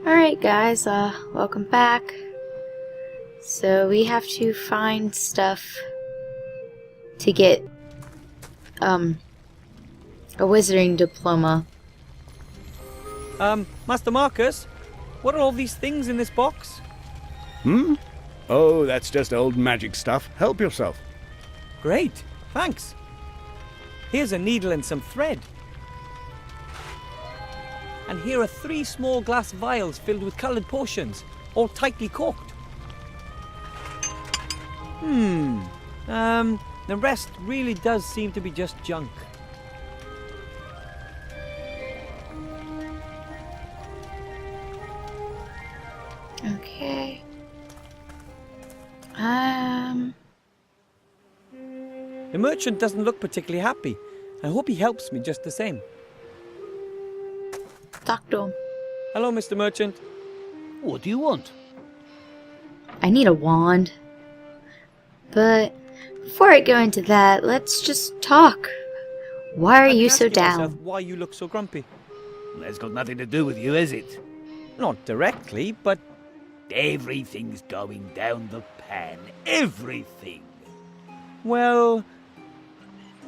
Alright guys, welcome back. So we have to find stuff to get, a wizarding diploma. Master Marcus, what are all these things in this box? Oh, that's just old magic stuff. Help yourself. Great, thanks. Here's a needle and some thread. And here are 3 small glass vials filled with coloured potions, all tightly corked. The rest really does seem to be just junk. Okay. The merchant doesn't look particularly happy. I hope he helps me just the same. Talk to him. Hello, Mr. Merchant. What do you want? I need a wand. But before I go into that, let's just talk. Why are I'm you so asking myself down? why you look so grumpy. That's got nothing to do with you, has it? Not directly, but Everything's going down the pan. Everything. well,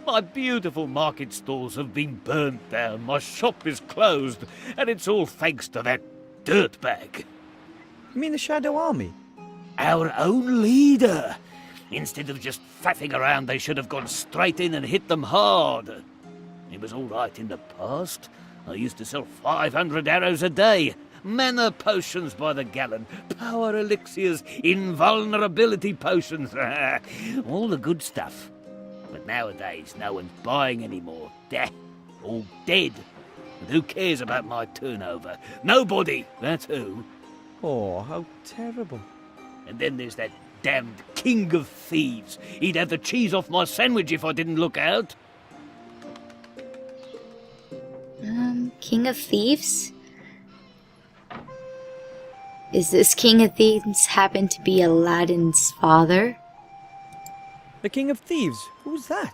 My beautiful market stalls have been burnt down, my shop is closed, and it's all thanks to that dirtbag. you mean the Shadow Army? Our own leader. Instead of just faffing around, they should have gone straight in and hit them hard. It was all right in the past. I used to sell 500 arrows a day, mana potions by the gallon, power elixirs, invulnerability potions, all the good stuff. But nowadays, no one's buying anymore. All dead. And who cares about my turnover? Nobody, that's who. Oh, how terrible. And then there's that damned king of thieves. He'd have the cheese off my sandwich if I didn't look out. King of Thieves? Is this King of Thieves happen to be Aladdin's father? The King of Thieves? Who's that?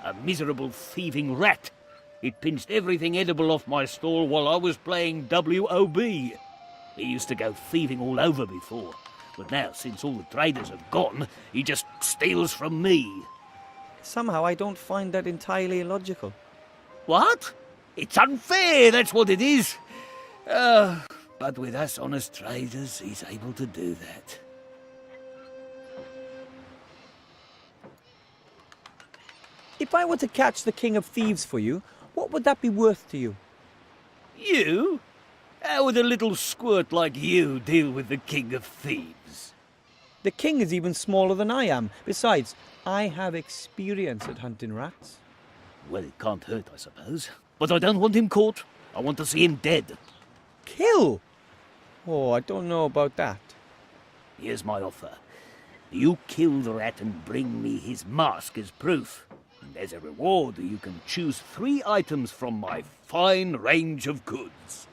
A miserable thieving rat. It pinched everything edible off my stall while I was playing WOB. He used to go thieving all over before, but now, since all the traders have gone, he just steals from me. Somehow I don't find that entirely illogical. What? It's unfair, that's what it is. But with us honest traders, he's able to do that. If I were to catch the King of Thieves for you, what would that be worth to you? You? How would a little squirt like you deal with the King of Thieves? The king is even smaller than I am. Besides, I have experience at hunting rats. Well, it can't hurt, I suppose. But I don't want him caught. I want to see him dead. Kill? Oh, I don't know about that. Here's my offer. You kill the rat and bring me his mask as proof. And as a reward, you can choose 3 items from my fine range of goods.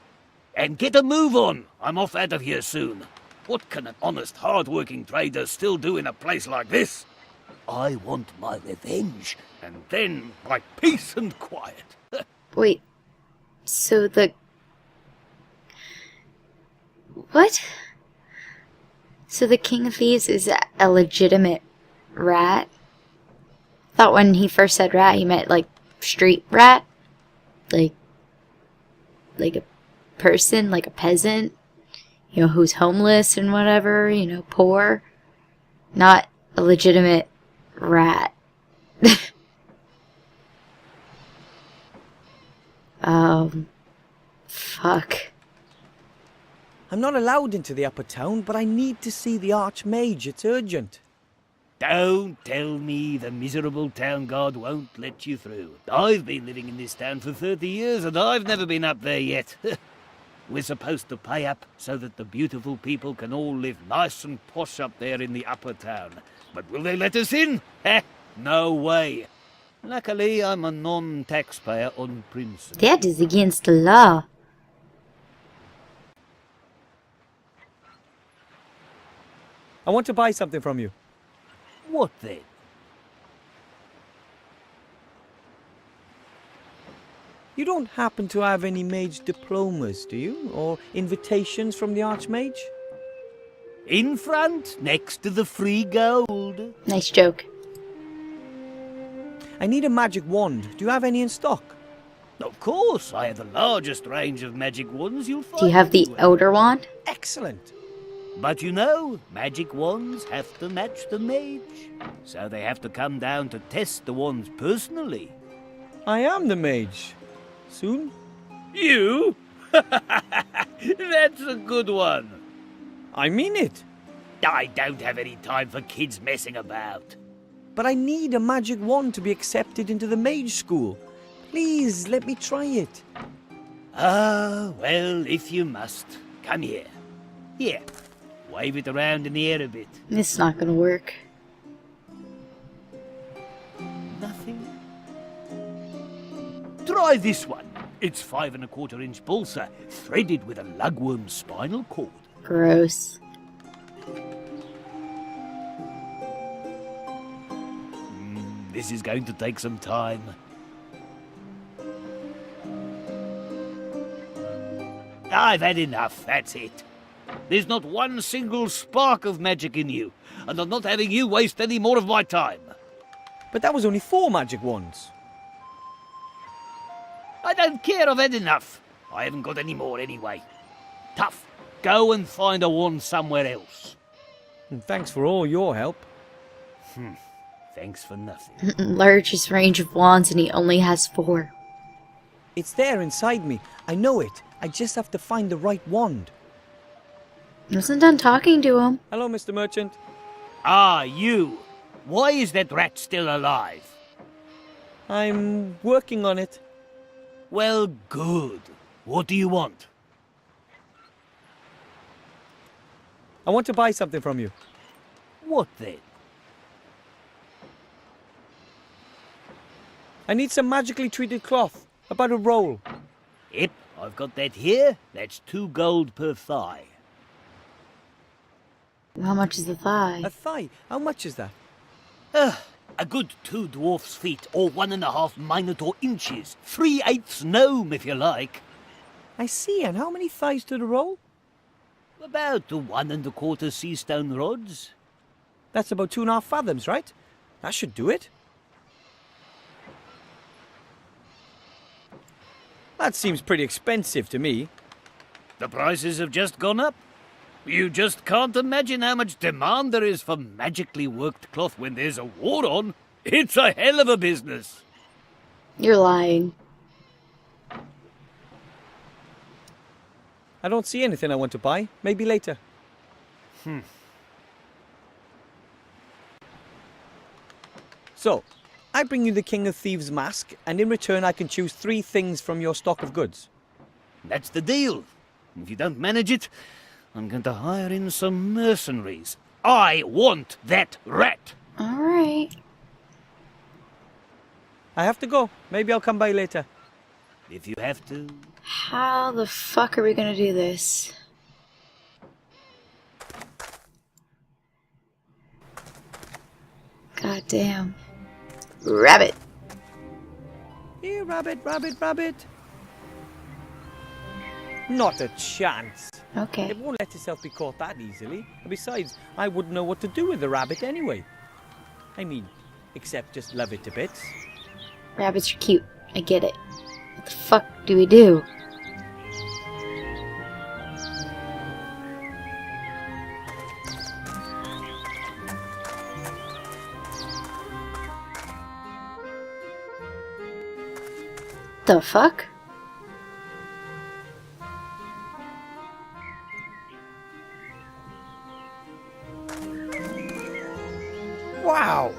And get a move on! I'm off out of here soon. What can an honest, hard-working trader still do in a place like this? I want my revenge, and then my peace and quiet. Wait, so the... What? So the King of Thieves is a legitimate rat? I thought when he first said rat, he meant like street rat? Like a person, like a peasant? You know, who's homeless and whatever, you know, poor? Not a legitimate rat. Fuck. I'm not allowed into the upper town, but I need to see the Archmage. It's urgent. Don't tell me the miserable town guard won't let you through. I've been living in this town for 30 years and I've never been up there yet. We're supposed to pay up so that the beautiful people can all live nice and posh up there in the upper town. But will they let us in? No way. Luckily, I'm a non-taxpayer on principle. That is against the law. I want to buy something from you. What then? You don't happen to have any mage diplomas, do you? Or invitations from the Archmage? In front, next to the free gold. Nice joke. I need a magic wand. Do you have any in stock? Of course, I have the largest range of magic wands you'll find. Do you have the anywhere. Elder Wand? Excellent. But you know, magic wands have to match the mage. So they have to come down to test the wands personally. I am the mage. Soon? You? That's a good one. I mean it. I don't have any time for kids messing about. But I need a magic wand to be accepted into the mage school. Please, let me try it. Ah, well, if you must. Come here. Here. Wave it around in the air a bit. It's not gonna work. Nothing? Try this one. It's 5 1/4 inch balsa, threaded with a lugworm spinal cord. Gross. This is going to take some time. I've had enough, that's it. There's not one single spark of magic in you, and I'm not having you waste any more of my time. But that was only 4 magic wands. I don't care, I've had enough. I haven't got any more anyway. Tough. Go and find a wand somewhere else. And thanks for all your help. Thanks for nothing. Largest range of wands, and he only has 4. It's there inside me. I know it. I just have to find the right wand. I wasn't done talking to him. Hello, Mr. Merchant. Ah, you. Why is that rat still alive? I'm working on it. Well, good. What do you want? I want to buy something from you. What then? I need some magically treated cloth. About a roll. Yep, I've got that here. That's 2 gold per thigh. How much is the thigh? A thigh. How much is that? A good 2 dwarf's feet, or 1.5 minotaur inches. 3/8 gnome, if you like. I see. And how many thighs to the roll? About 1 1/4 sea stone rods. That's about 2.5 fathoms, right? That should do it. That seems pretty expensive to me. The prices have just gone up. You just can't imagine how much demand there is for magically worked cloth when there's a war on. It's a hell of a business. You're lying. I don't see anything I want to buy. Maybe later. So, I bring you the King of Thieves mask, and in return I can choose 3 things from your stock of goods. That's the deal. If you don't manage it, I'm going to hire in some mercenaries. I want that rat. Alright. I have to go. Maybe I'll come by later. If you have to. How the fuck are we gonna do this? God damn. Rabbit. Here, rabbit, rabbit, rabbit. Not a chance. Okay. It won't let itself be caught that easily. And besides, I wouldn't know what to do with the rabbit anyway. I mean, except just love it to bits. Rabbits are cute. I get it. What the fuck do we do? The fuck? Wow!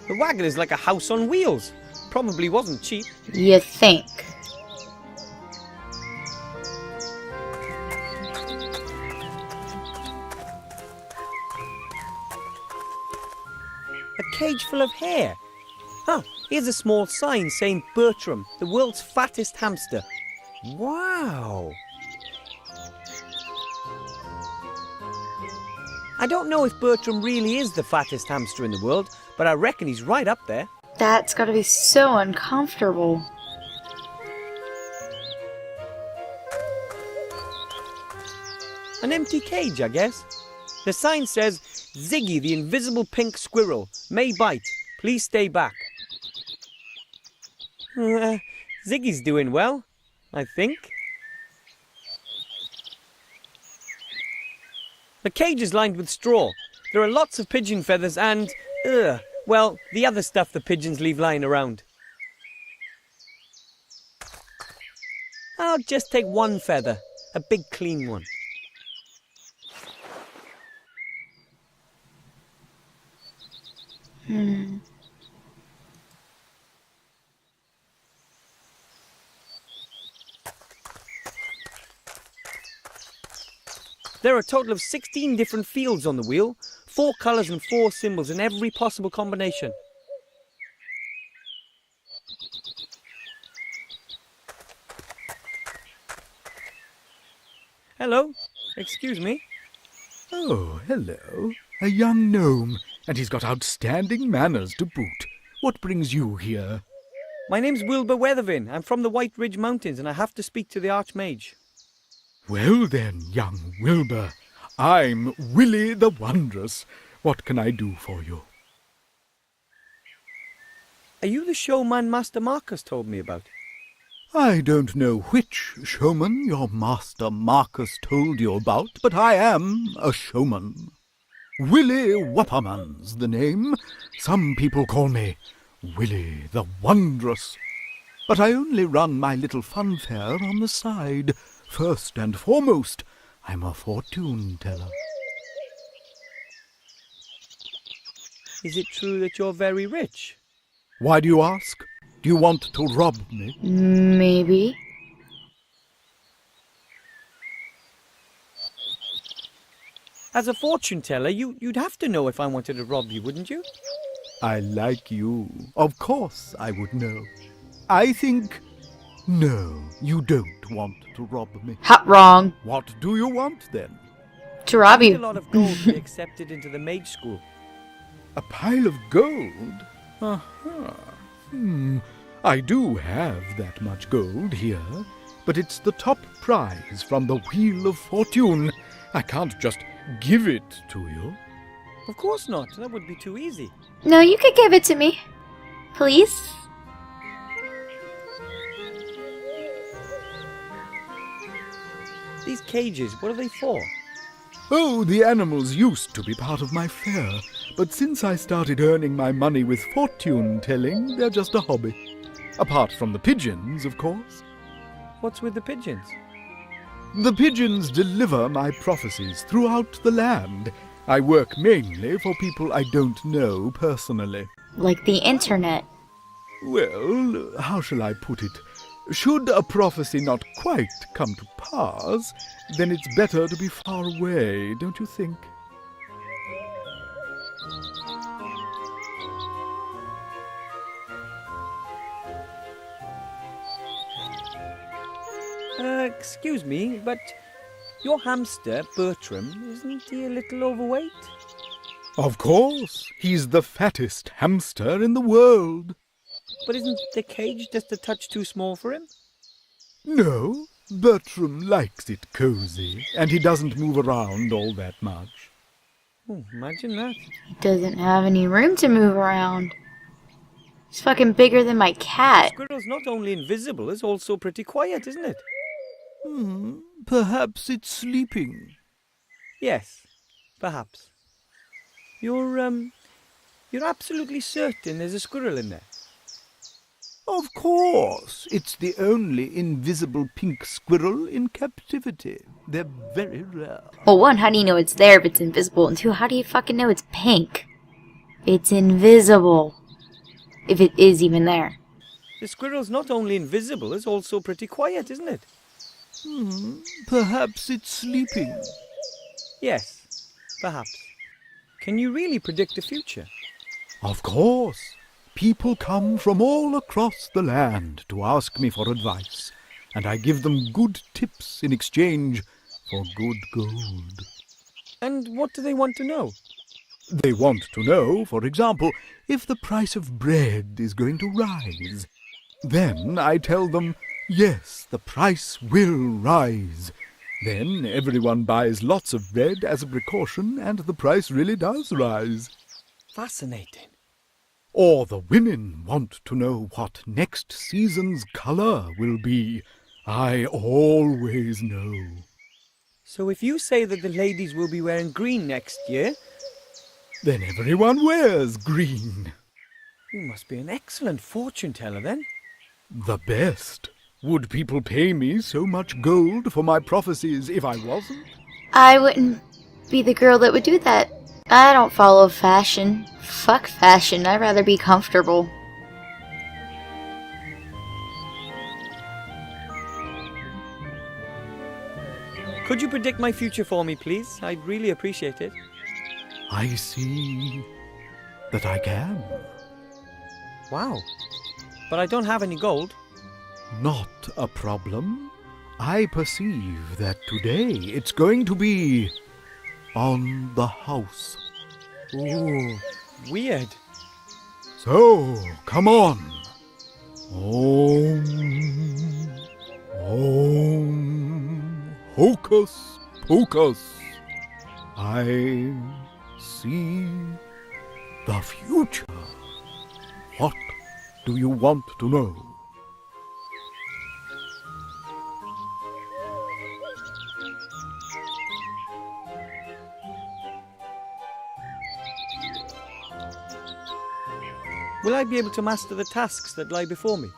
The wagon is like a house on wheels. Probably wasn't cheap. You think? A cage full of hair. Huh, here's a small sign saying Bertram, the world's fattest hamster. Wow! I don't know if Bertram really is the fattest hamster in the world, but I reckon he's right up there. That's gotta be so uncomfortable. An empty cage, I guess. The sign says, Ziggy the invisible pink squirrel may bite. Please stay back. Ziggy's doing well, I think. The cage is lined with straw. There are lots of pigeon feathers and, well, the other stuff the pigeons leave lying around. I'll just take one feather, a big clean one. There are a total of 16 different fields on the wheel, 4 colours and 4 symbols in every possible combination. Hello, excuse me. Oh, hello. A young gnome, and he's got outstanding manners to boot. What brings you here? My name's Wilbur Weathervin. I'm from the White Ridge Mountains and I have to speak to the Archmage. Well then, young Wilbur, I'm Willy the Wondrous. What can I do for you? Are you the showman Master Marcus told me about? I don't know which showman your master Marcus told you about, but I am a showman. Willy Whopperman's the name. Some people call me Willy the Wondrous. But I only run my little funfair on the side. First and foremost, I'm a fortune teller. Is it true that you're very rich? Why do you ask? Do you want to rob me? Maybe. As a fortune teller, you'd have to know if I wanted to rob you, wouldn't you? I like you. Of course I would know. I think... No, you don't want to rob me. Hot wrong. What do you want, then? To rob A you. lot of gold to be accepted into the mage school. A pile of gold? Aha. I do have that much gold here, but it's the top prize from the Wheel of Fortune. I can't just give it to you. Of course not. That would be too easy. No, you could give it to me. Please? These cages, what are they for? Oh, the animals used to be part of my fare, but since I started earning my money with fortune-telling, they're just a hobby. Apart from the pigeons, of course. What's with the pigeons? The pigeons deliver my prophecies throughout the land. I work mainly for people I don't know personally. Like the internet. Well, how shall I put it? Should a prophecy not quite come to pass, then it's better to be far away, don't you think? Excuse me, but your hamster, Bertram, isn't he a little overweight? Of course, he's the fattest hamster in the world. But isn't the cage just a touch too small for him? No, Bertram likes it cozy, and he doesn't move around all that much. Oh, imagine that. He doesn't have any room to move around. He's fucking bigger than my cat. Squirrel's not only invisible, it's also pretty quiet, isn't it? Perhaps it's sleeping. Yes, perhaps. You're absolutely certain there's a squirrel in there? Of course, it's the only invisible pink squirrel in captivity. They're very rare. Well, one, how do you know it's there if it's invisible? And two, how do you fucking know it's pink? It's invisible. If it is even there. The squirrel's not only invisible, it's also pretty quiet, isn't it? Perhaps it's sleeping. Yes, perhaps. Can you really predict the future? Of course. People come from all across the land to ask me for advice, and I give them good tips in exchange for good gold. And what do they want to know? They want to know, for example, if the price of bread is going to rise. Then I tell them, yes, the price will rise. Then everyone buys lots of bread as a precaution, and the price really does rise. Fascinating. Or the women want to know what next season's colour will be. I always know. So if you say that the ladies will be wearing green next year, Then everyone wears green. you must be an excellent fortune teller then. The best. Would people pay me so much gold for my prophecies if I wasn't? I wouldn't be the girl that would do that. I don't follow fashion. Fuck fashion. I'd rather be comfortable. Could you predict my future for me, please? I'd really appreciate it. I see that I can. Wow. But I don't have any gold. Not a problem. I perceive that today it's going to be on the house. Ooh, weird. So, come on. Om, Om, Hocus Pocus. I see the future. What do you want to know? Will I be able to master the tasks that lie before me?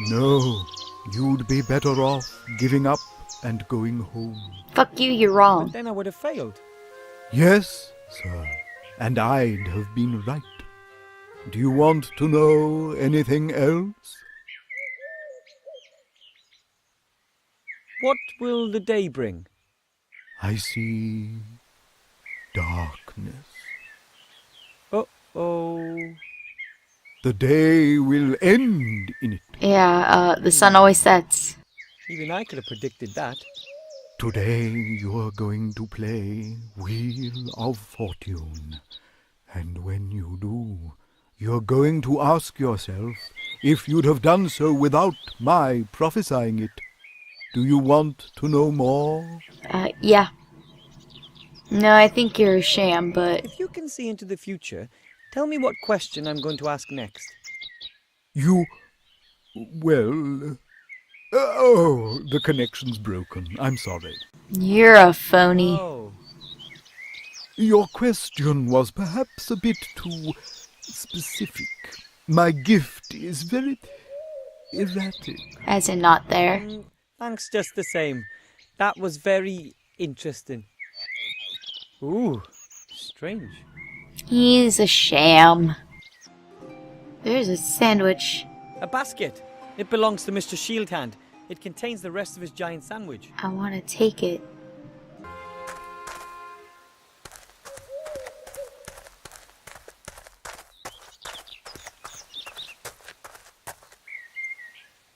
No, you'd be better off giving up and going home. Fuck you, you're But wrong. then I would have failed. Yes, sir, and I'd have been right. Do you want to know anything else? What will the day bring? I see darkness. Uh-oh. The day will end in it. Yeah, the sun always sets. Even I could have predicted that. Today you are going to play Wheel of Fortune. And when you do, you're going to ask yourself if you'd have done so without my prophesying it. Do you want to know more? Yeah. No, I think you're a sham, but If you can see into the future, tell me what question I'm going to ask next. Well... Oh, the connection's broken. I'm sorry. you're a phony. Oh. Your question was perhaps a bit too specific. My gift is very erratic. As in not there. Thanks just the same. That was very interesting. Ooh, strange. He's a sham. There's a sandwich. A basket. It belongs to Mr. Shieldhand. It contains the rest of his giant sandwich. I want to take it.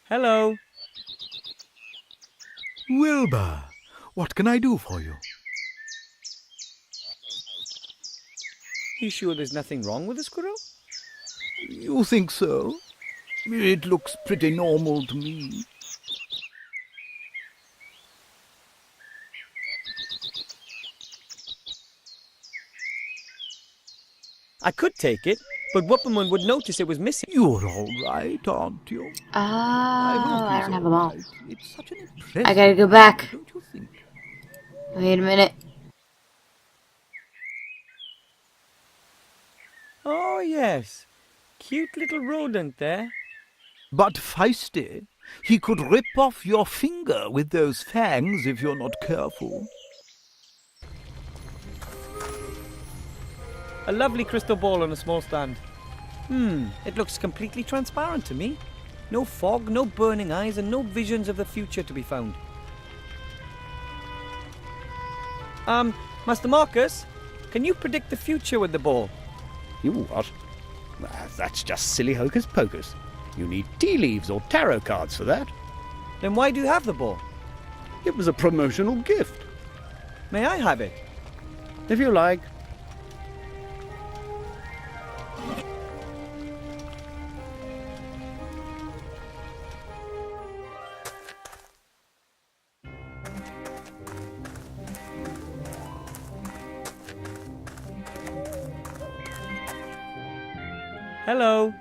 Hello. Wilbur, what can I do for you? You sure there's nothing wrong with the squirrel? You think so? It looks pretty normal to me. I could take it, but Wupperman would notice it was missing. You're all right, aren't you? Oh, I don't have them all. It's such an impressive... I gotta go back. Don't you think? Wait a minute. Oh, yes. Cute little rodent there. But feisty. He could rip off your finger with those fangs if you're not careful. A lovely crystal ball on a small stand. It looks completely transparent to me. No fog, no burning eyes, and no visions of the future to be found. Master Marcus, can you predict the future with the ball? You what? That's just silly hocus pocus. You need tea leaves or tarot cards for that. Then why do you have the ball? It was a promotional gift. May I have it? If you like. Hello.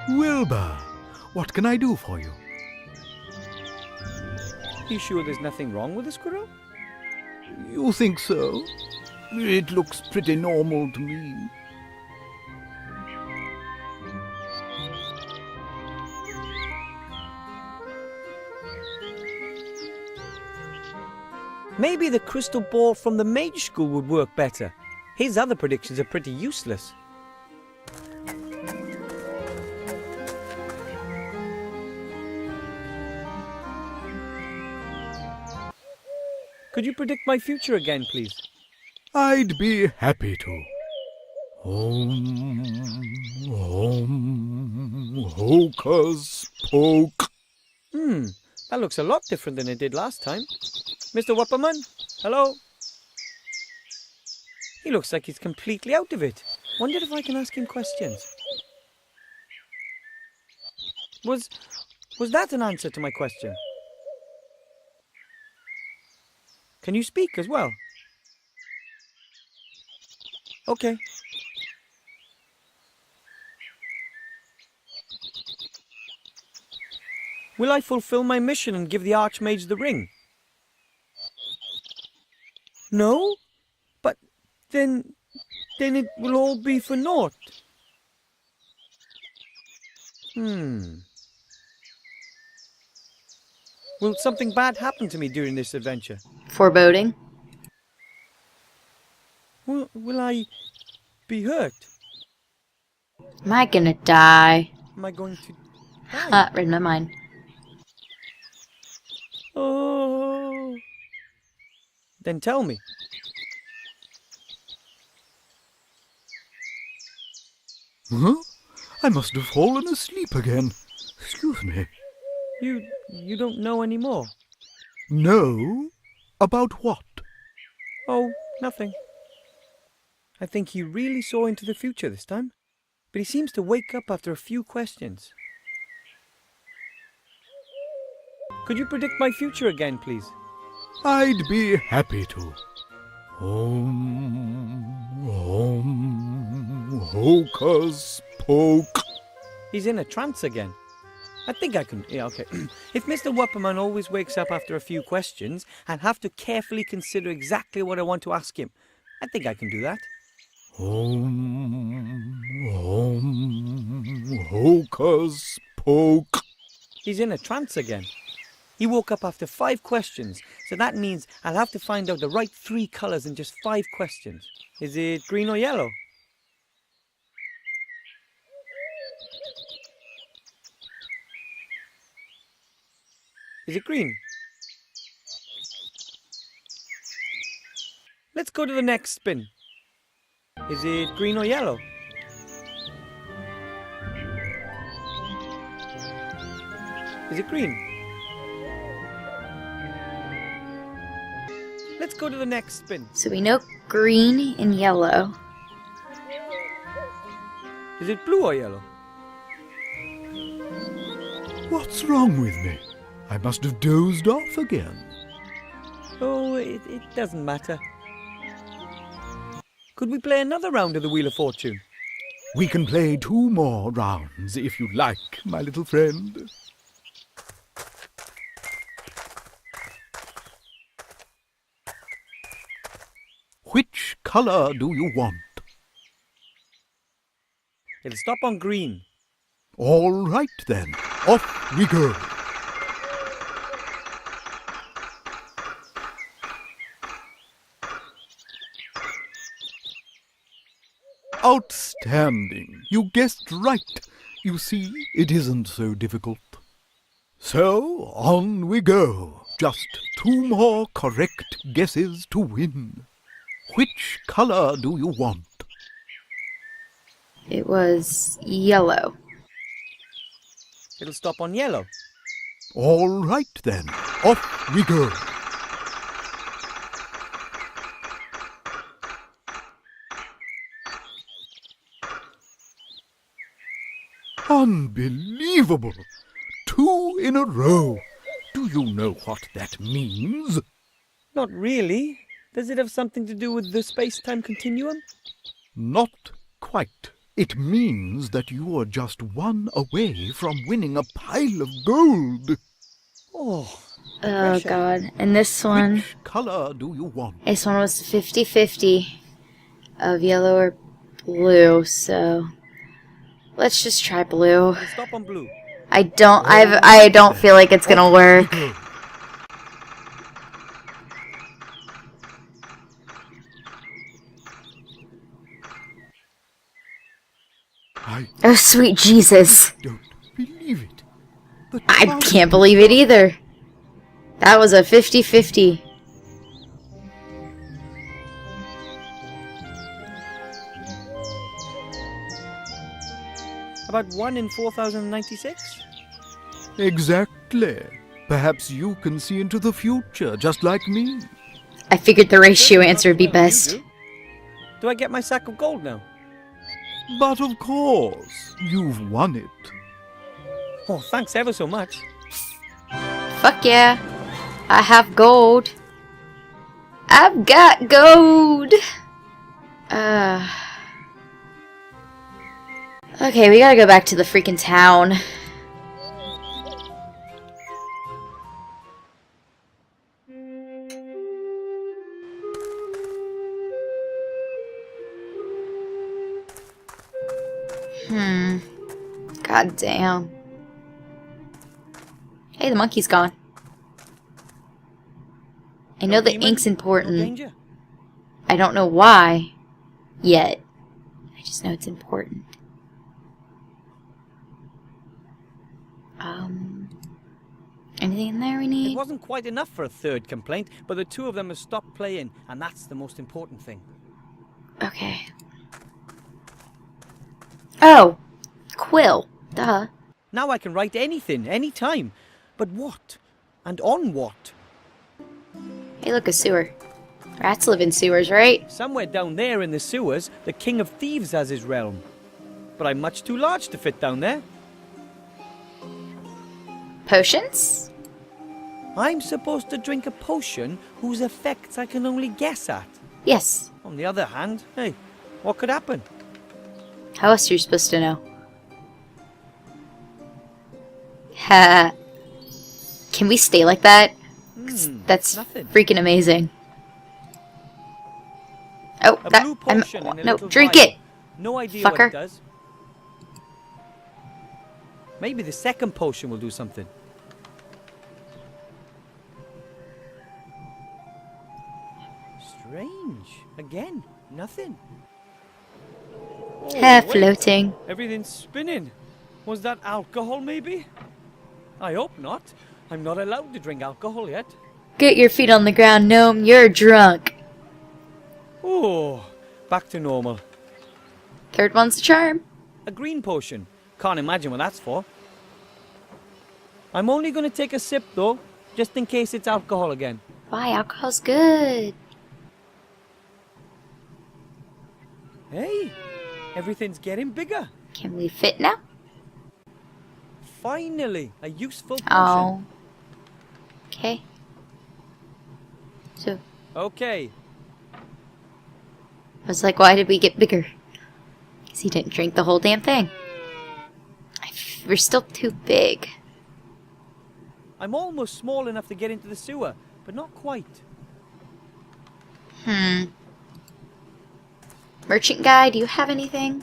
Wilbur, what can I do for you? You sure there's nothing wrong with the squirrel? You think so? It looks pretty normal to me. Maybe the crystal ball from the mage school would work better. His other predictions are pretty useless. Could you predict my future again, please? I'd be happy to. Hocus poke. That looks a lot different than it did last time. Mr. Wupperman, hello? He looks like he's completely out of it. Wonder if I can ask him questions. Was that an answer to my question? Can you speak as well? Okay. Will I fulfill my mission and give the Archmage the ring? No? But then it will all be for naught. Will something bad happen to me during this adventure? Foreboding. Will I be hurt? Am I gonna die? Am I going to die? Ah, read my mind. Oh. Then tell me. Huh? I must have fallen asleep again. Excuse me. You don't know anymore? No? About what? Oh, nothing. I think he really saw into the future this time. But he seems to wake up after a few questions. Could you predict my future again, please? I'd be happy to. Hocus poke. He's in a trance again. I think I can... Yeah, okay. If Mr. Wupperman always wakes up after a few questions and have to carefully consider exactly what I want to ask him, I think I can do that. Hocus poke. He's in a trance again. He woke up after 5 questions, so that means I'll have to find out the right 3 colours in just 5 questions. Is it green or yellow? Is it green? Let's go to the next spin. Is it green or yellow? Is it green? Let's go to the next spin. So we know green and yellow. Is it blue or yellow? What's wrong with me? I must have dozed off again. Oh, it doesn't matter. Could we play another round of the Wheel of Fortune? We can play 2 more rounds if you like, my little friend. Which colour do you want? It'll stop on green. All right then, off we go. Outstanding. You guessed right. You see, it isn't so difficult. So, on we go. Just 2 more correct guesses to win. Which colour do you want? It was yellow. It'll stop on yellow. All right then, off we go. Unbelievable! 2 in a row. Do you know what that means? Not really. Does it have something to do with the space-time continuum? Not quite. It means that you are just one away from winning a pile of gold. Oh, Oh pressure. god. And this one, Which color do you want? this one was 50-50 of yellow or blue, so let's just try blue. We'll stop on blue. I don't feel like it's gonna work. I Oh sweet Jesus. don't believe it. The I target can't believe it either. That was a 50-50. About 1 in 4,096? Exactly. Perhaps you can see into the future, just like me. I figured the ratio Certainly not answer would be as well as best. you do. Do I get my sack of gold now? But of course, you've won it. Oh, thanks ever so much. Fuck yeah. I have gold. I've got gold. Okay, we gotta go back to the freaking town. God damn. Hey, the monkey's gone. I know the demon, ink's No important. danger. I don't know why yet. I just know it's important. Anything in there we It need? wasn't quite enough for a third complaint, but the two of them have stopped playing, and that's the most important thing. Okay. Oh! Quill. Duh. Now I can write anything, anytime. But what? And on what? Hey, look, a sewer. Rats live in sewers, right? Somewhere down there in the sewers, the King of Thieves has his realm. But I'm much too large to fit down there. Potions? I'm supposed to drink a potion whose effects I can only guess at. Yes. On the other hand, hey, what could happen? How else are you supposed to know? Ha. Can we stay like that? 'Cause that's nothing. freaking amazing. Oh, A that, blue potion in a no, little drink vial. it! No idea what Fucker. it does. Maybe the second potion will do something. Strange. Again, nothing. Oh, Ha, wait. floating. Everything's spinning. Was that alcohol, maybe? I hope not. I'm not allowed to drink alcohol yet. Get your feet on the ground, gnome. You're drunk. Oh, back to normal. Third one's the charm. A green potion. Can't imagine what that's for. I'm only going to take a sip, though, just in case it's alcohol again. Why? Alcohol's good. Hey, everything's getting bigger. Can we fit now? Finally, a useful potion. Oh. Okay. So, Okay, I was like, why did we get bigger? Because he didn't drink the whole damn thing. We're still too big. I'm almost small enough to get into the sewer, but not quite. Merchant guy, do you have anything?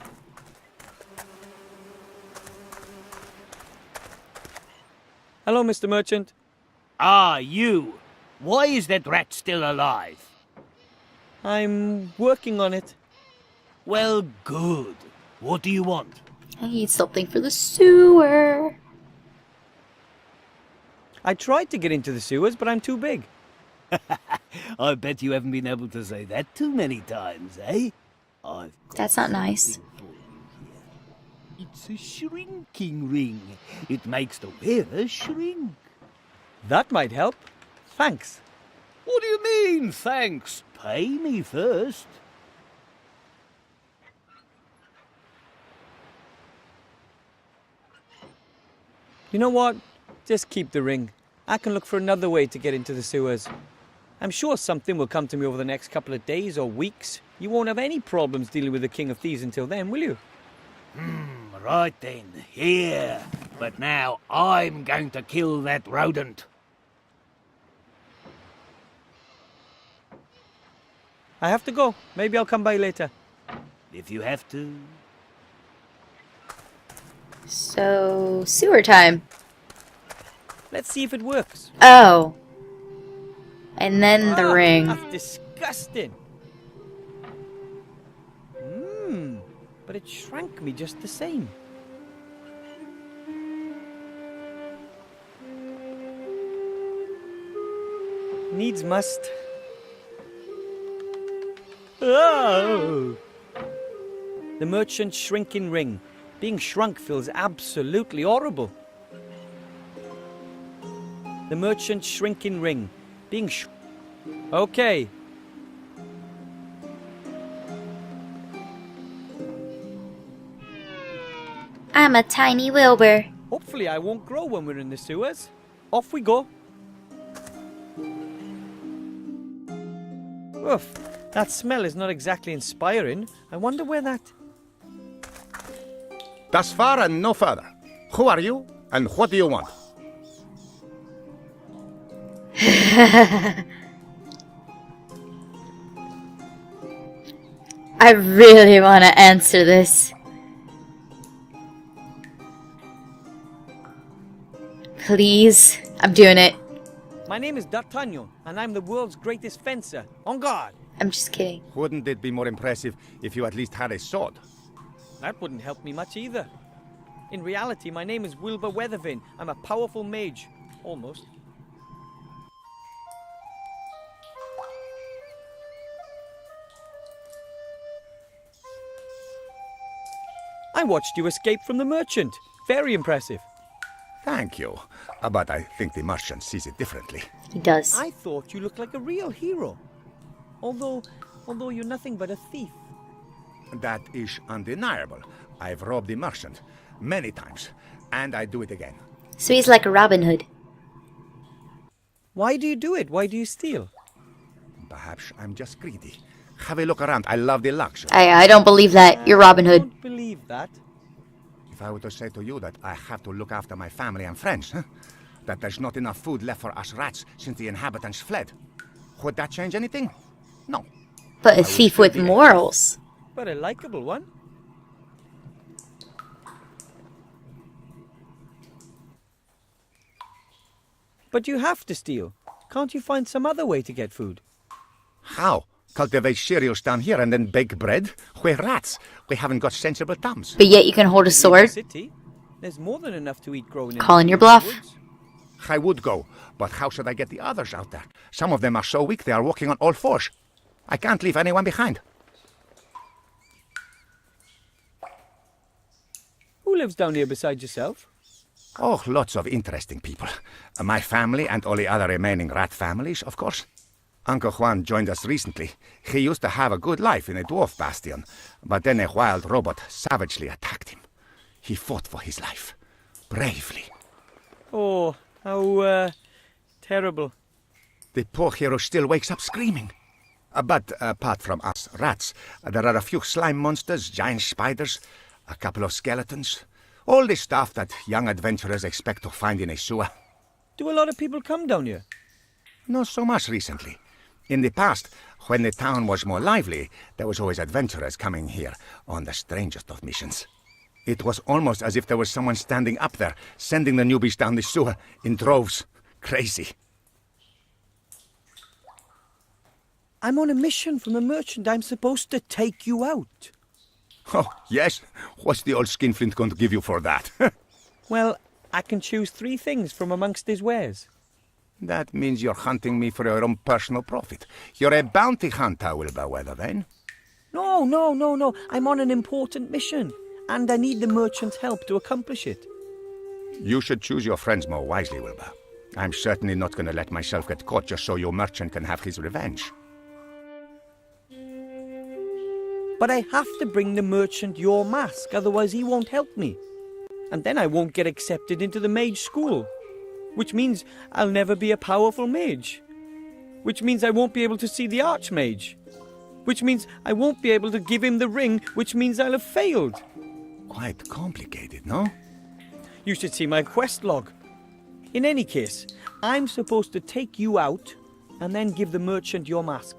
Hello, Mr. Merchant. Ah, you. Why is that rat still alive? I'm working on it. Well, good. What do you want? I need something for the sewer. I tried to get into the sewers, but I'm too big. I bet you haven't been able to say that too many times, eh? I've got That's not nice. something for you here. It's a shrinking ring. It makes the wearer shrink. That might help. Thanks. What do you mean, thanks? Pay me first. You know what? Just keep the ring. I can look for another way to get into the sewers. I'm sure something will come to me over the next couple of days or weeks. You won't have any problems dealing with the King of Thieves until then, will you? Right then, here. But now I'm going to kill that rodent. I have to go. Maybe I'll come by later. If you have to. So, sewer time. Let's see if it works. Oh. And then the Ah, ring. That's disgusting. But it shrank me just the same. Needs must. Oh! The merchant's shrinking ring. Being shrunk feels absolutely horrible. The merchant's shrinking ring. Being Okay. I'm a tiny Wilbur. Hopefully I won't grow when we're in the sewers. Off we go. Oof, that smell is not exactly inspiring. I wonder where that... Thus far and no further. Who are you, and what do you want? I really want to answer this. Please. I'm doing it. My name is D'Artagnan, and I'm the world's greatest fencer. En garde! I'm just kidding. Wouldn't it be more impressive if you at least had a sword? That wouldn't help me much either. In reality, my name is Wilbur Weathervane. I'm a powerful mage. Almost. I watched you escape from the merchant. Very impressive. Thank you. But I think the merchant sees it differently. He does. I thought you looked like a real hero. Although you're nothing but a thief. That is undeniable. I've robbed the merchant many times, and I do it again. So he's like a Robin Hood. Why do you do it? Why do you steal? Perhaps I'm just greedy. Have a look around. I love the luxury. I don't believe that. You're Robin I Hood. don't believe that. If I were to say to you that I have to look after my family and friends, that there's not enough food left for us rats since the inhabitants fled, would that change anything? No. But a thief with morals. But a likable one. But you have to steal. Can't you find some other way to get food? How? Cultivate cereals down here and then bake bread? We're rats. We haven't got sensible thumbs. But yet you can hold a In the sword. city, there's more than enough to eat growing in Calling the your bluff. woods. I would go, but how should I get the others out there? Some of them are so weak they are walking on all fours. I can't leave anyone behind. Who lives down here besides yourself? Oh, lots of interesting people. My family and all the other remaining rat families, of course. Uncle Juan joined us recently. He used to have a good life in a dwarf bastion, but then a wild robot savagely attacked him. He fought for his life. Bravely. Oh, how terrible. The poor hero still wakes up screaming. But apart from us rats, there are a few slime monsters, giant spiders, a couple of skeletons. All the stuff that young adventurers expect to find in a sewer. Do a lot of people come down here? Not so much recently. In the past, when the town was more lively, there was always adventurers coming here on the strangest of missions. It was almost as if there was someone standing up there, sending the newbies down the sewer in droves. Crazy. I'm on a mission from the merchant. I'm supposed to take you out. Oh, yes? What's the old skinflint going to give you for that? Well, I can choose 3 things from amongst his wares. That means you're hunting me for your own personal profit. You're a bounty hunter, Wilbur Weathervane. No. I'm on an important mission, and I need the merchant's help to accomplish it. You should choose your friends more wisely, Wilbur. I'm certainly not going to let myself get caught just so your merchant can have his revenge. But I have to bring the merchant your mask, otherwise he won't help me. And then I won't get accepted into the mage school, which means I'll never be a powerful mage. which means I won't be able to see the Archmage. Which means I won't be able to give him the ring, which means I'll have failed. Quite complicated, no? You should see my quest log. In any case, I'm supposed to take you out and then give the merchant your mask.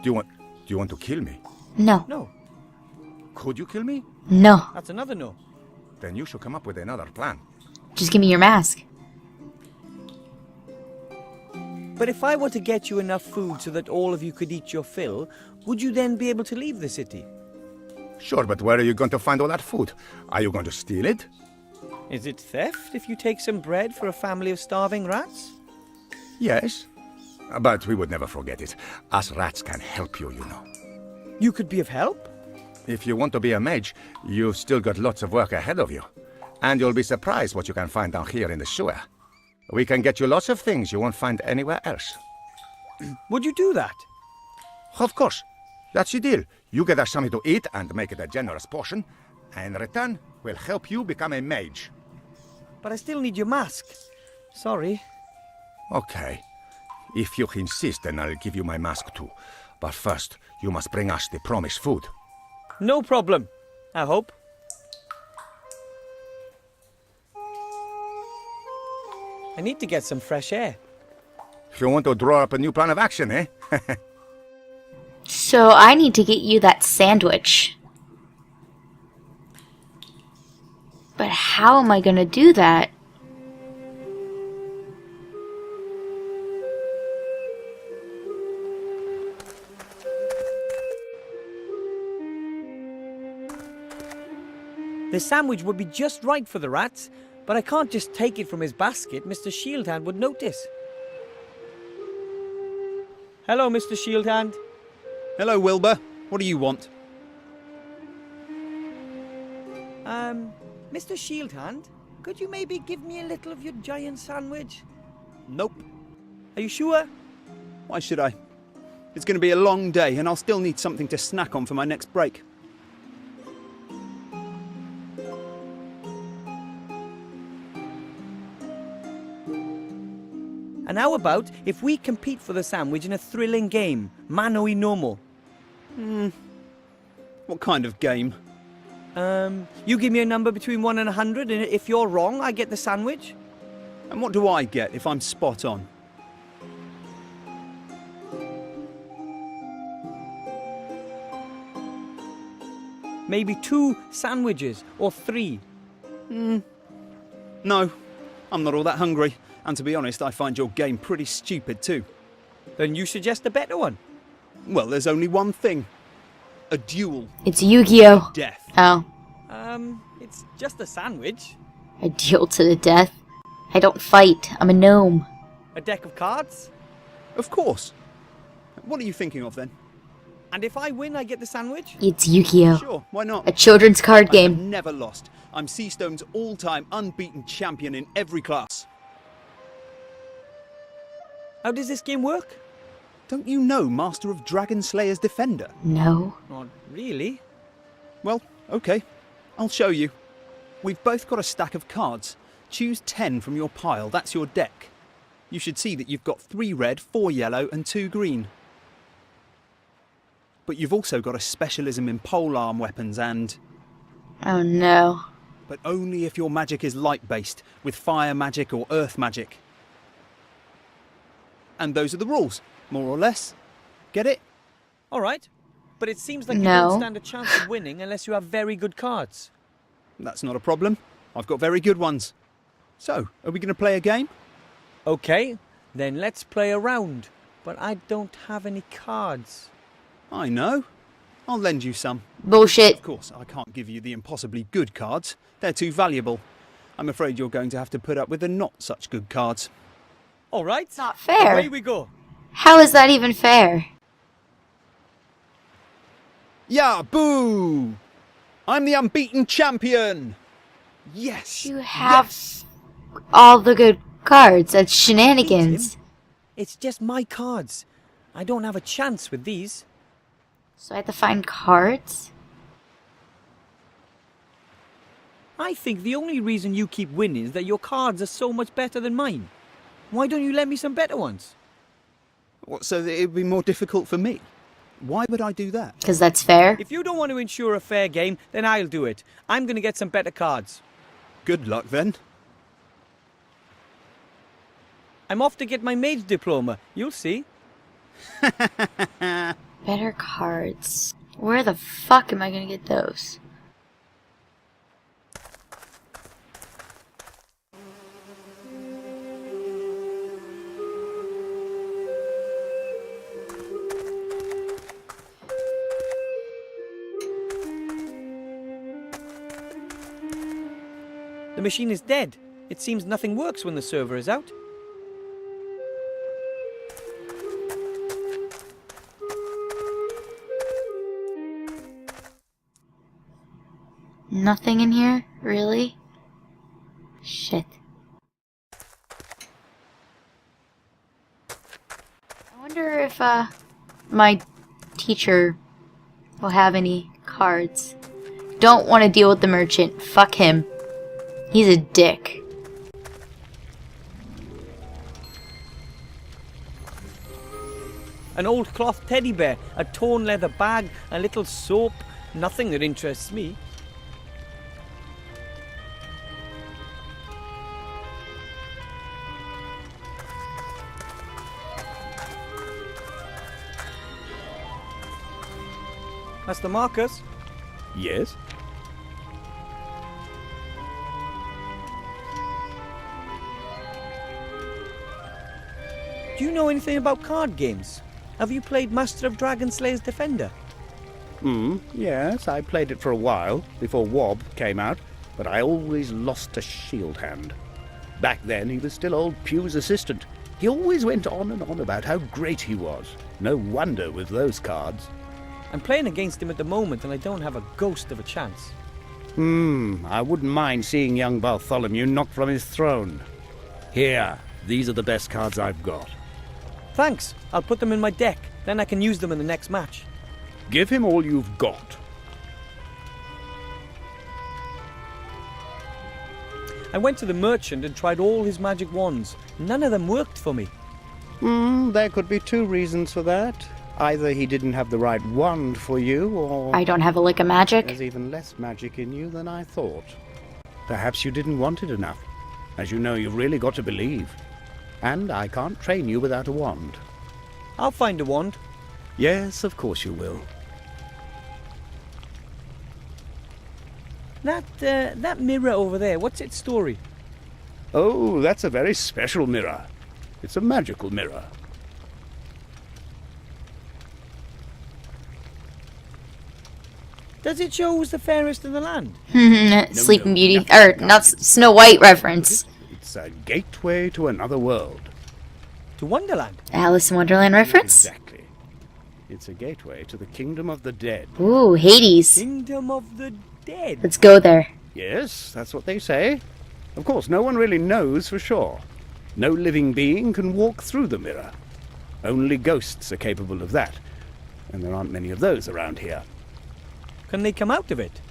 Do you want to kill me? No. No, Could you kill me? No. that's another no. Then you should come up with another plan. Just give me your mask. But if I were to get you enough food so that all of you could eat your fill, would you then be able to leave the city? Sure, but where are you going to find all that food? Are you going to steal it? Is it theft if you take some bread for a family of starving rats? Yes. But we would never forget it. Us rats can help you, you know. You could be of help? If you want to be a mage, you've still got lots of work ahead of you. And you'll be surprised what you can find down here in the sewer. We can get you lots of things you won't find anywhere else. Would you do that? Of course. That's the deal. You get us something to eat and make it a generous portion. And in return, we'll help you become a mage. But I still need your mask. Sorry. Okay. If you insist, then I'll give you my mask too. But first, you must bring us the promised food. No problem, I hope. I need to get some fresh air. If you want to draw up a new plan of action, eh? So I need to get you that sandwich. But how am I gonna do that? The sandwich would be just right for the rats, but I can't just take it from his basket. Mr. Shieldhand would notice. Hello, Mr. Shieldhand. Hello, Wilbur. What do you want? Mr. Shieldhand, could you maybe give me a little of your giant sandwich? Nope. Are you sure? Why should I? It's going to be a long day, and I'll still need something to snack on for my next break. And how about if we compete for the sandwich in a thrilling game, mano y nomo? What kind of game? You give me a number between 1 and 100, and if you're wrong, I get the sandwich. And what do I get if I'm spot on? Maybe 2 sandwiches, or 3. No, I'm not all that hungry. And to be honest, I find your game pretty stupid too. Then you suggest a better one. Well, there's only one thing. A duel. It's Yu-Gi-Oh! Death. Oh. It's just a sandwich. A duel to the death. I don't fight. I'm a gnome. A deck of cards. Of course. What are you thinking of then? And if I win, I get the sandwich? It's Yu-Gi-Oh! Sure, why not? A children's card I have game. never lost. I'm Seastone's all-time unbeaten champion in every class. How does this game work? Don't you know Master of Dragon Slayer's Defender? No. Not really. Well, okay. I'll show you. We've both got a stack of cards. Choose 10 from your pile. That's your deck. You should see that you've got 3 red, 4 yellow and 2 green. But you've also got a specialism in polearm weapons and... Oh no. But only if your magic is light-based, with fire magic or earth magic. And those are the rules, more or less. Get it? All right. But it seems like you No. don't stand a chance of winning unless you have very good cards. That's not a problem. I've got very good ones. So, are we going to play a game? Okay, then let's play a round. But I don't have any cards. I know. I'll lend you some. Bullshit. Of course, I can't give you the impossibly good cards. They're too valuable. I'm afraid you're going to have to put up with the not such good cards. All right. Not fair. Away we go. How is that even fair? Yeah, boo! I'm the unbeaten champion! Yes! You have all the good cards. That's shenanigans. It's just my cards. I don't have a chance with these. So I have to find cards? I think the only reason you keep winning is that your cards are so much better than mine. Why don't you lend me some better ones? What, so that it would be more difficult for me? Why would I do that? Because that's fair. If you don't want to ensure a fair game, then I'll do it. I'm going to get some better cards. Good luck then. I'm off to get my maid's diploma. You'll see. Better cards. Where the fuck am I gonna get those? The machine is dead. It seems nothing works when the server is out. Nothing in here? Really? Shit. I wonder if, my teacher will have any cards. Don't want to deal with the merchant. Fuck him. He's a dick. An old cloth teddy bear, a torn leather bag, a little soap. Nothing that interests me. Master Marcus? Yes? Do you know anything about card games? Have you played Master of Dragon Slayer's Defender? Yes, I played it for a while, before Wob came out, but I always lost to Shield Hand. Back then, he was still old Pugh's assistant. He always went on and on about how great he was. No wonder with those cards. I'm playing against him at the moment and I don't have a ghost of a chance. I wouldn't mind seeing young Bartholomew knocked from his throne. Here, these are the best cards I've got. Thanks. I'll put them in my deck. Then I can use them in the next match. Give him all you've got. I went to the merchant and tried all his magic wands. None of them worked for me. There could be two reasons for that. Either he didn't have the right wand for you, or I don't have a lick of magic. there's even less magic in you than I thought. Perhaps you didn't want it enough. As you know, you've really got to believe. And I can't train you without a wand. I'll find a wand. Yes, of course you will. That mirror over there, what's its story? Oh, that's a very special mirror. It's a magical mirror. Does it show who's the fairest in the land? Sleeping Beauty. nothing Or, like not that. Snow White reference. It's a gateway to another world. To Wonderland? Alice in Wonderland reference? Exactly. It's a gateway to the kingdom of the dead. Ooh, Hades. Kingdom of the Dead. Let's go there. Yes, that's what they say. Of course, no one really knows for sure. No living being can walk through the mirror. Only ghosts are capable of that. And there aren't many of those around here. Can they come out of it?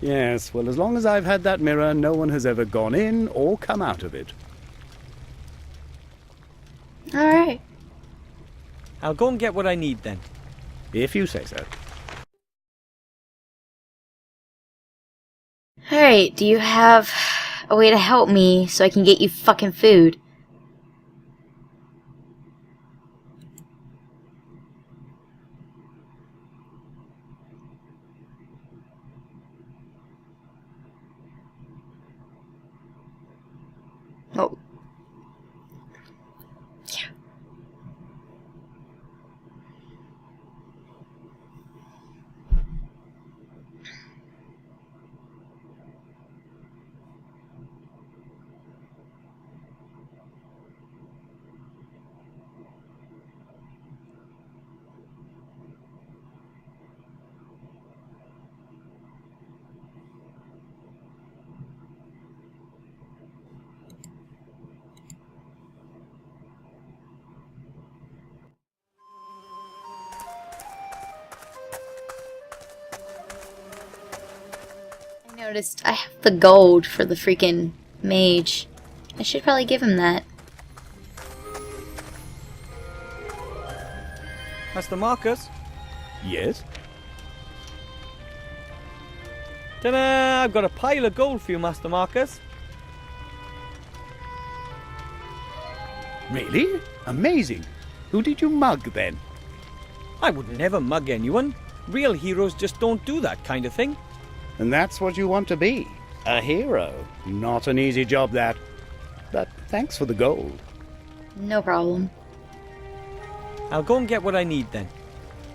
Yes, well, as long as I've had that mirror, no one has ever gone in or come out of it. Alright. I'll go and get what I need then. If you say so. Alright, do you have a way to help me so I can get you fucking food? Oh. Yeah. I noticed I have the gold for the freaking mage. I should probably give him that. Master Marcus? Yes? Ta-da! I've got a pile of gold for you, Master Marcus. Really? Amazing. Who did you mug then? I would never mug anyone. Real heroes just don't do that kind of thing. And that's what you want to be. A hero. Not an easy job, that. But thanks for the gold. No problem. I'll go and get what I need then.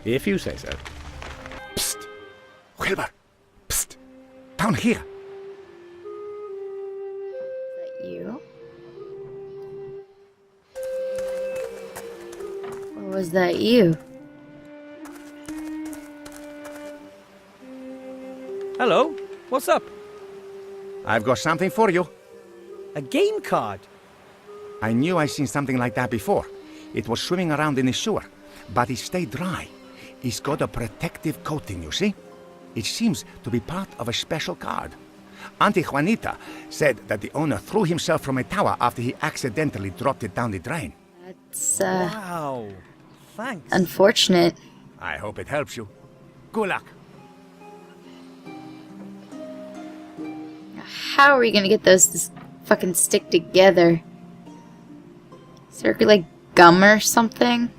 If you say so. Psst! Wilbur! Psst! Down here! Is that you? Or was that you? Hello? What's up? I've got something for you. A game card? I knew I seen something like that before. It was swimming around in the sewer, but it stayed dry. It's got a protective coating, you see? It seems to be part of a special card. Auntie Juanita said that the owner threw himself from a tower after he accidentally dropped it down the drain. That's, Wow. Thanks. unfortunate. I hope it helps you. Good luck. How are we gonna get those to fucking stick together? Is there like gum or something?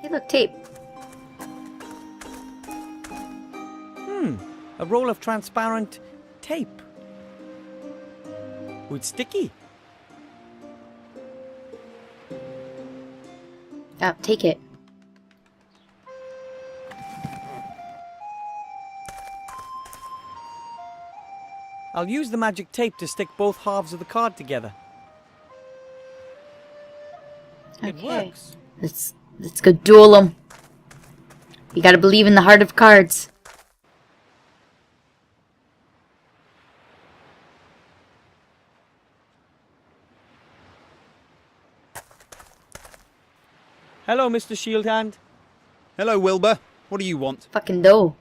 Hey, look, tape. A roll of transparent tape. With sticky. Oh, take it. I'll use the magic tape to stick both halves of the card together. It Okay. works. Let's go duel them. You gotta believe in the heart of cards. Hello, Mr. Shieldhand. Hello, Wilbur. What do you want? Fucking do.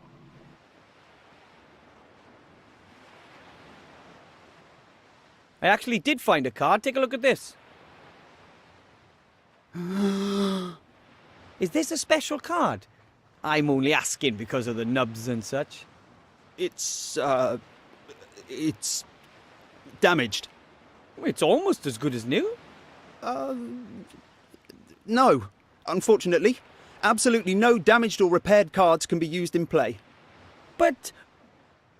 I actually did find a card. Take a look at this. Is this a special card? I'm only asking because of the nubs and such. It's damaged. It's almost as good as new. No, unfortunately. Absolutely no damaged or repaired cards can be used in play. But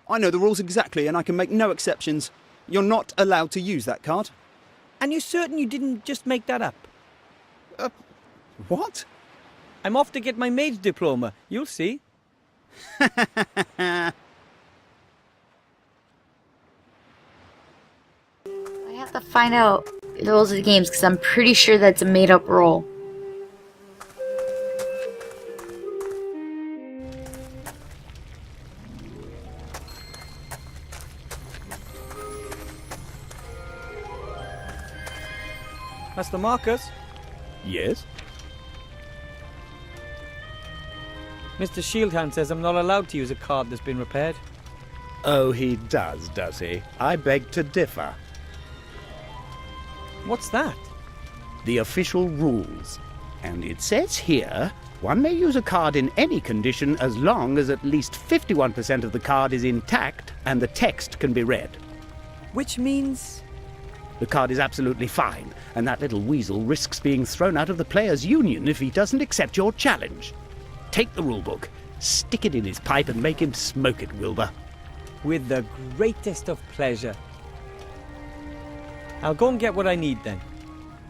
I know the rules exactly and I can make no exceptions. You're not allowed to use that card. and you're certain you didn't just make that up? What? I'm off to get my maid's diploma. You'll see. I have to find out the rules of the games because I'm pretty sure that's a made-up rule. Master Marcus, Yes? Mr. Shieldhand says I'm not allowed to use a card that's been repaired. Oh, he does he? I beg to differ. What's that? The official rules. And it says here, one may use a card in any condition as long as at least 51% of the card is intact and the text can be read. Which means... The card is absolutely fine, and that little weasel risks being thrown out of the Players' Union if he doesn't accept your challenge. Take the rulebook, stick it in his pipe and make him smoke it, Wilbur. with the greatest of pleasure. I'll go and get what I need then.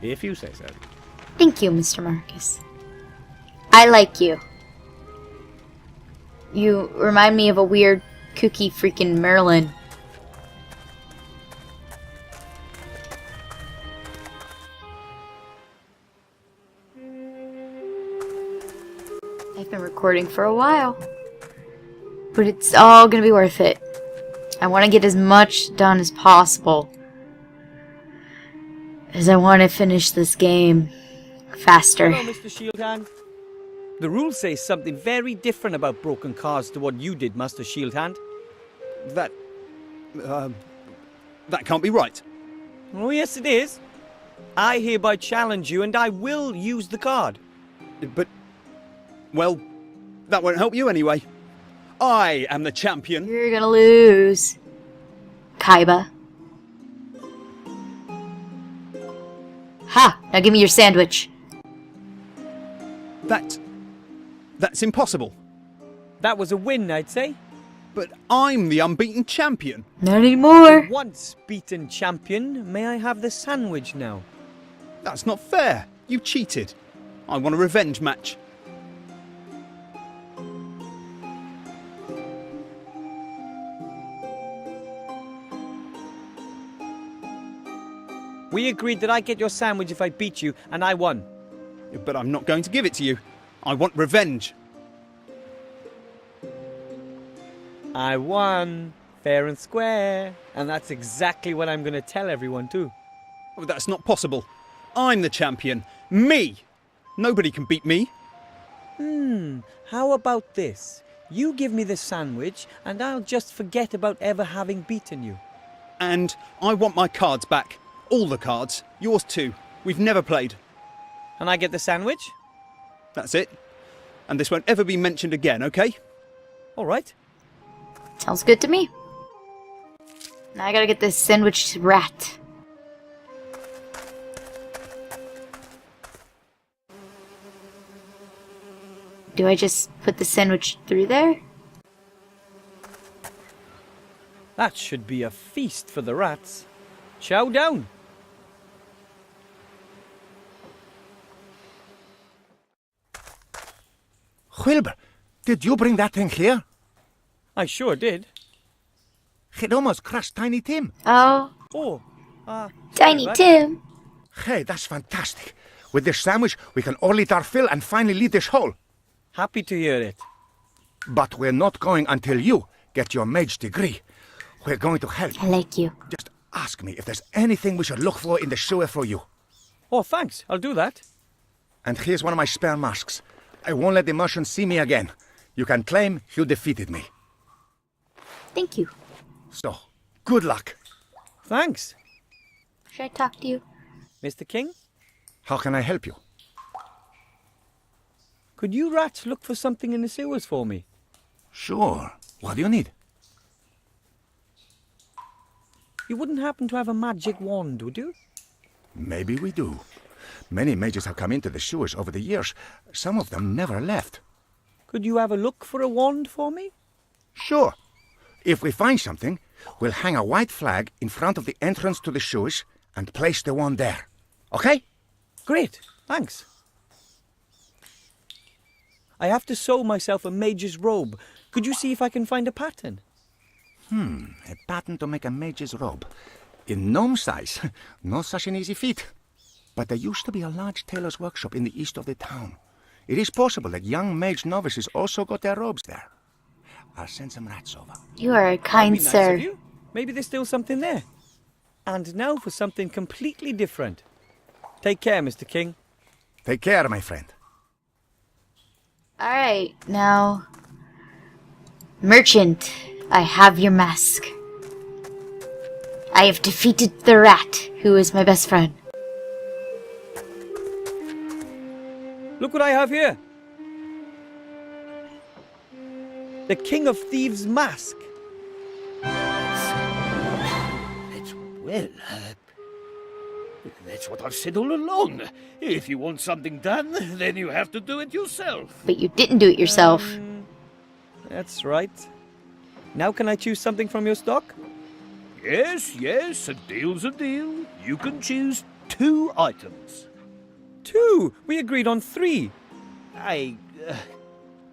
If you say so. Thank you, Mr. Marcus. I like you. You remind me of a weird, kooky freaking Merlin. I've been recording for a while. But it's all gonna be worth it. I want to get as much done as possible. As I want to finish this game faster. Hello, Mr. Shieldhand. The rules say something very different about broken cards to what you did, Master Shieldhand. That can't be right. Oh, yes, it is. I hereby challenge you, and I will use the card. But, well, that won't help you anyway. I am the champion. You're gonna lose. Kaiba. Ha! Now give me your sandwich. That's impossible. That was a win, I'd say. But I'm the unbeaten champion. Not anymore. Once beaten champion, may I have the sandwich now? That's not fair. You cheated. I want a revenge match. We agreed that I get your sandwich if I beat you, and I won. But I'm not going to give it to you. I want revenge. I won. Fair and square. And that's exactly what I'm going to tell everyone too. Oh, that's not possible. I'm the champion. Me! Nobody can beat me. How about this? You give me the sandwich, and I'll just forget about ever having beaten you. And I want my cards back. All the cards. Yours too. We've never played. And I get the sandwich? That's it. And this won't ever be mentioned again, okay? All right. Sounds good to me. Now I gotta get this sandwich rat. Do I just put the sandwich through there? That should be a feast for the rats. Chow down. Wilbur, did you bring that thing here? I sure did. It almost crushed Tiny Tim. Oh, Oh, Tiny Rat. Tim. Hey, that's fantastic. With this sandwich, we can all eat our fill and finally leave this hole. Happy to hear it. But we're not going until you get your mage degree. We're going to help. I like you. Just ask me if there's anything we should look for in the sewer for you. Oh, thanks. I'll do that. And here's one of my spare masks. I won't let the Martians see me again. You can claim you defeated me. Thank you. So, good luck. Thanks. Should I talk to you? Mr. King, How can I help you? could you rats look for something in the sewers for me? Sure. What do you need? You wouldn't happen to have a magic wand, would you? Maybe we do. Many mages have come into the sewers over the years. Some of them never left. Could you have a look for a wand for me? Sure. If we find something, we'll hang a white flag in front of the entrance to the sewers and place the wand there. Okay? Great. Thanks. I have to sew myself a mage's robe. Could you see if I can find a pattern? A pattern to make a mage's robe. In gnome size. Not such an easy feat. But there used to be a large tailor's workshop in the east of the town. It is possible that young mage novices also got their robes there. I'll send some rats over. You are a That'd kind be nice sir. of you. Maybe there's still something there. And now for something completely different. Take care, Mr. King. Take care, my friend. Alright, now... Merchant, I have your mask. I have defeated the rat, who is my best friend. Look what I have here. The King of Thieves' mask. That's what I've said all along. If you want something done, then you have to do it yourself. But you didn't do it yourself. That's right. Now can I choose something from your stock? Yes, a deal's a deal. You can choose 2 items. 2. We agreed on 3. I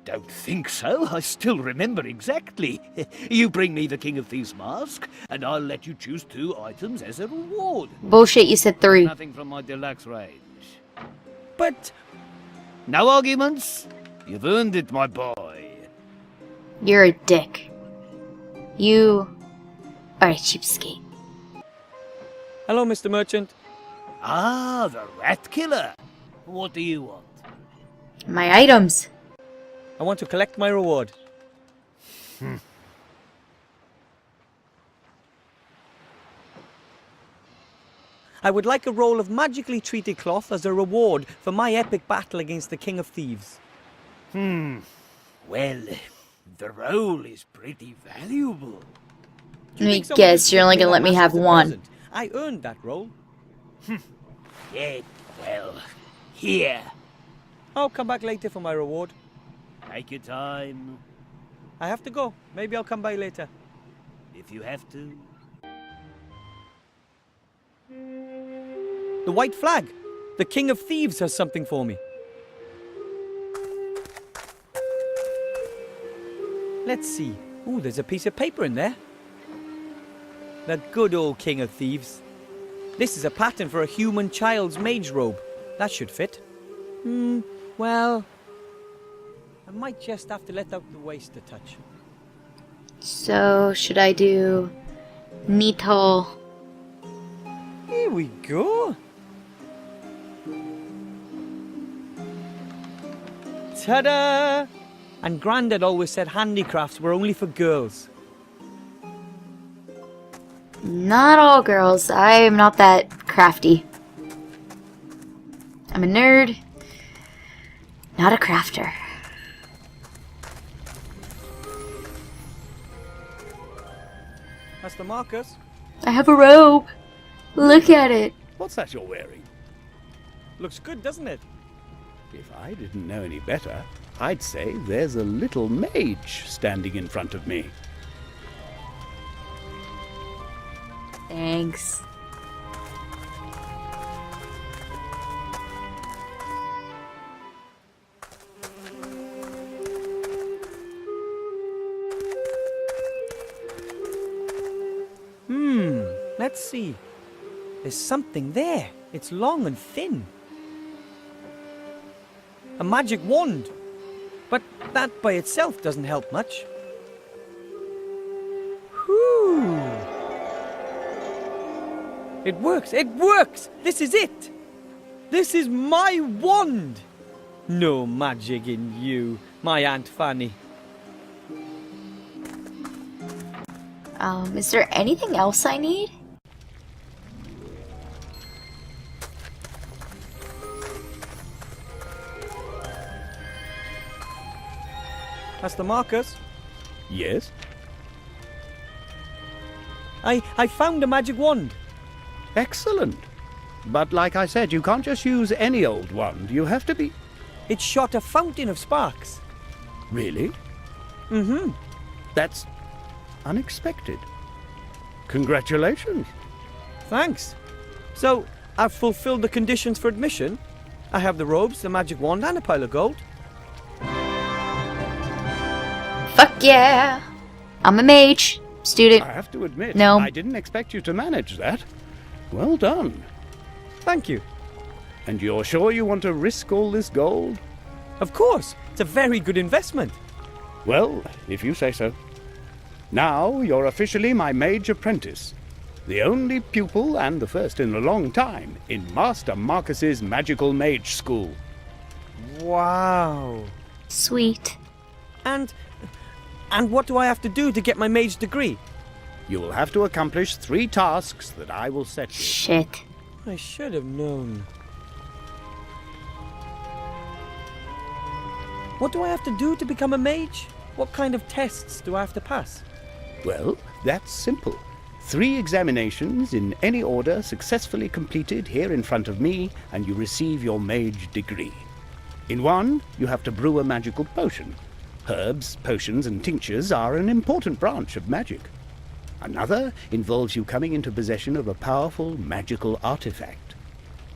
don't think so. I still remember exactly. You bring me the King of Thieves mask, and I'll let you choose 2 items as a reward. Bullshit, you said 3. Nothing from my deluxe range. But No arguments. You've earned it, my boy. You're a dick. You are a cheapskate. hello, Mr. Merchant. Ah, the rat killer. What do you want? My items. I want to collect my reward. I would like a roll of magically treated cloth as a reward for my epic battle against the King of Thieves. Well, the roll is pretty valuable. Do you Let me think someone guess, could you're only give me gonna that let me mask have as a one. present? I earned that roll. Yeah, well, here. I'll come back later for my reward. Take your time, I have to go. Maybe I'll come by later. if you have to. The white flag. The King of Thieves has something for me. Let's see. Ooh, there's a piece of paper in there. The good old King of Thieves. This is a pattern for a human child's mage robe. That should fit. Well, I might just have to let out the waist a touch. So, should I do Nito? Here we go. Ta-da! And Grandad always said handicrafts were only for girls. Not all girls. I'm not that crafty. I'm a nerd, not a crafter. Master Marcus? I have a robe. Look at it. What's that you're wearing? Looks good, doesn't it? If I didn't know any better, I'd say there's a little mage standing in front of me. Thanks. Let's see. There's something there. It's long and thin. A magic wand. But that by itself doesn't help much. Whew. It works! It works! This is it! This is my wand! No magic in you, my Aunt Fanny. Is there anything else I need? Master Marcus, Yes? I found a magic wand. Excellent. But like I said, you can't just use any old wand. You have to be... It shot a fountain of sparks. Really? Mm-hmm. That's unexpected. Congratulations. Thanks. So, I've fulfilled the conditions for admission. I have the robes, the magic wand, and a pile of gold. Fuck yeah! I'm a mage. Student. I have to admit, No. I didn't expect you to manage that. Well done. Thank you. And you're sure you want to risk all this gold? Of course. It's a very good investment. Well, if you say so. Now you're officially my mage apprentice. The only pupil, and the first in a long time, in Master Marcus's magical mage school. Wow. Sweet. And what do I have to do to get my mage degree? You will have to accomplish 3 tasks that I will set you. Shit. I should have known. What do I have to do to become a mage? What kind of tests do I have to pass? Well, that's simple. 3 examinations in any order successfully completed here in front of me, and you receive your mage degree. In one, you have to brew a magical potion. Herbs, potions, and tinctures are an important branch of magic. Another involves you coming into possession of a powerful magical artifact.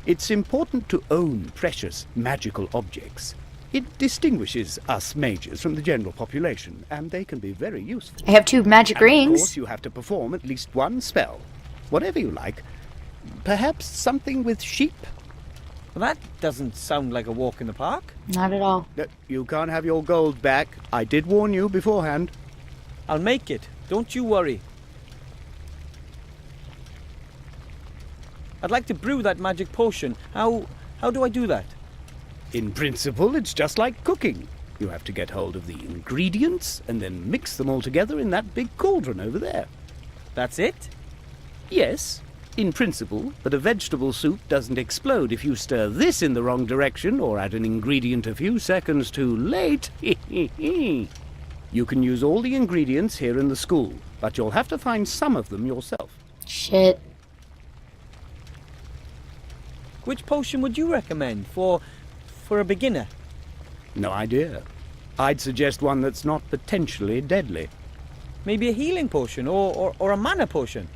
It's important to own precious magical objects. It distinguishes us mages from the general population, and they can be very useful. I have 2 magic And of rings. course, you have to perform at least 1 spell. Whatever you like. Perhaps something with sheep? Well, that doesn't sound like a walk in the park. Not at all. No, you can't have your gold back. I did warn you beforehand. I'll make it. Don't you worry. I'd like to brew that magic potion. How do I do that? In principle, it's just like cooking. You have to get hold of the ingredients and then mix them all together in that big cauldron over there. That's it? Yes, in principle, but a vegetable soup doesn't explode if you stir this in the wrong direction or add an ingredient a few seconds too late. You can use all the ingredients here in the school, but you'll have to find some of them yourself. Shit. Which potion would you recommend for a beginner? No idea. I'd suggest one that's not potentially deadly. Maybe a healing potion or a mana potion?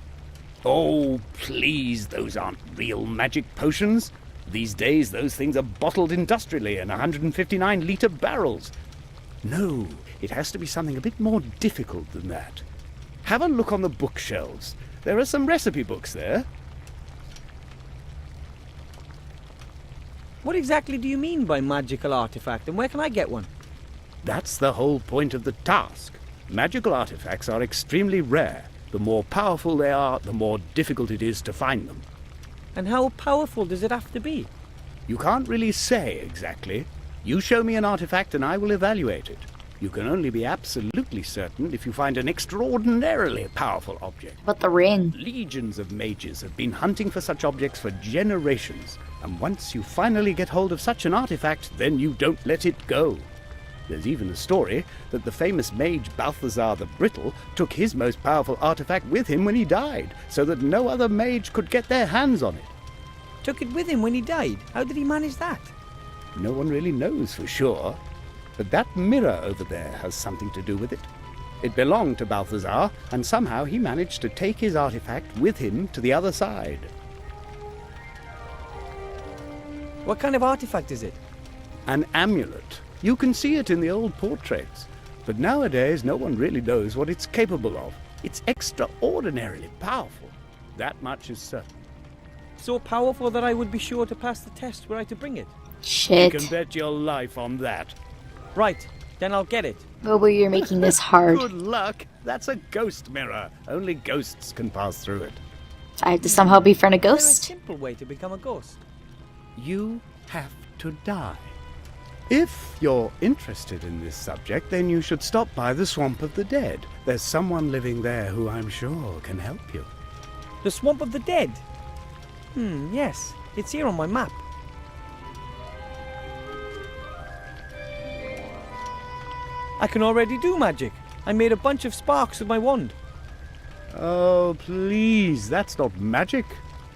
Oh, please, those aren't real magic potions. These days, those things are bottled industrially in 159-litre barrels. No, it has to be something a bit more difficult than that. Have a look on the bookshelves. There are some recipe books there. What exactly do you mean by magical artifact, and where can I get one? That's the whole point of the task. Magical artifacts are extremely rare. The more powerful they are, the more difficult it is to find them. And how powerful does it have to be? You can't really say exactly. You show me an artifact and I will evaluate it. You can only be absolutely certain if you find an extraordinarily powerful object. But the ring. Legions of mages have been hunting for such objects for generations, and once you finally get hold of such an artifact, then you don't let it go. There's even a story that the famous mage Balthazar the Brittle took his most powerful artifact with him when he died, so that no other mage could get their hands on it. Took it with him when he died? How did he manage that? No one really knows for sure, but that mirror over there has something to do with it. It belonged to Balthazar, and somehow he managed to take his artifact with him to the other side. What kind of artifact is it? An amulet. You can see it in the old portraits, but nowadays no one really knows what it's capable of. It's extraordinarily powerful. That much is certain. So powerful that I would be sure to pass the test were I to bring it. Shit. You can bet your life on that. Right, then I'll get it. Oh, but you're making this hard. Good luck. That's a ghost mirror. Only ghosts can pass through it. I have to somehow befriend a Is there a ghost? simple way to become a ghost? You have to die. If you're interested in this subject, then you should stop by the Swamp of the Dead. There's someone living there who I'm sure can help you. The Swamp of the Dead? Yes. It's here on my map. I can already do magic. I made a bunch of sparks with my wand. Oh, please, that's not magic.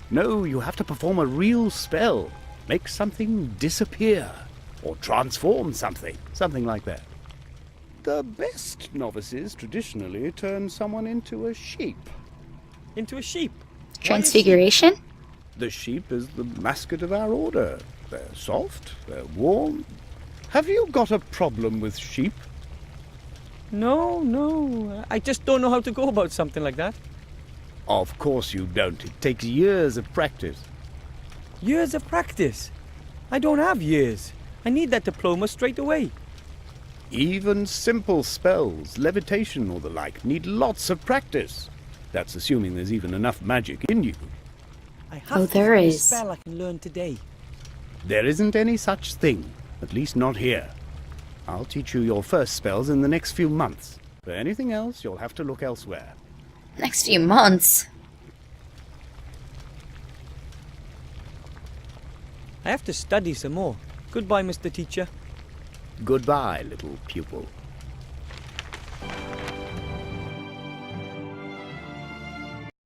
No, you have to perform a real spell. Make something disappear. Or transform something. Something like that. The best novices traditionally turn someone into a sheep. Into a sheep. Transfiguration? The sheep is the mascot of our order. They're soft, they're warm. Have you got a problem with sheep? No. I just don't know how to go about something like that. Of course you don't. It takes years of practice. Years of practice. I don't have years. I need that diploma straight away. Even simple spells, levitation or the like, need lots of practice. That's assuming there's even enough magic in you. I have Oh, to there find a is. spell I can learn today. There isn't any such thing, at least not here. I'll teach you your first spells in the next few months. For anything else, you'll have to look elsewhere. Next few months. I have to study some more. Goodbye, Mr. Teacher. Goodbye, little pupil.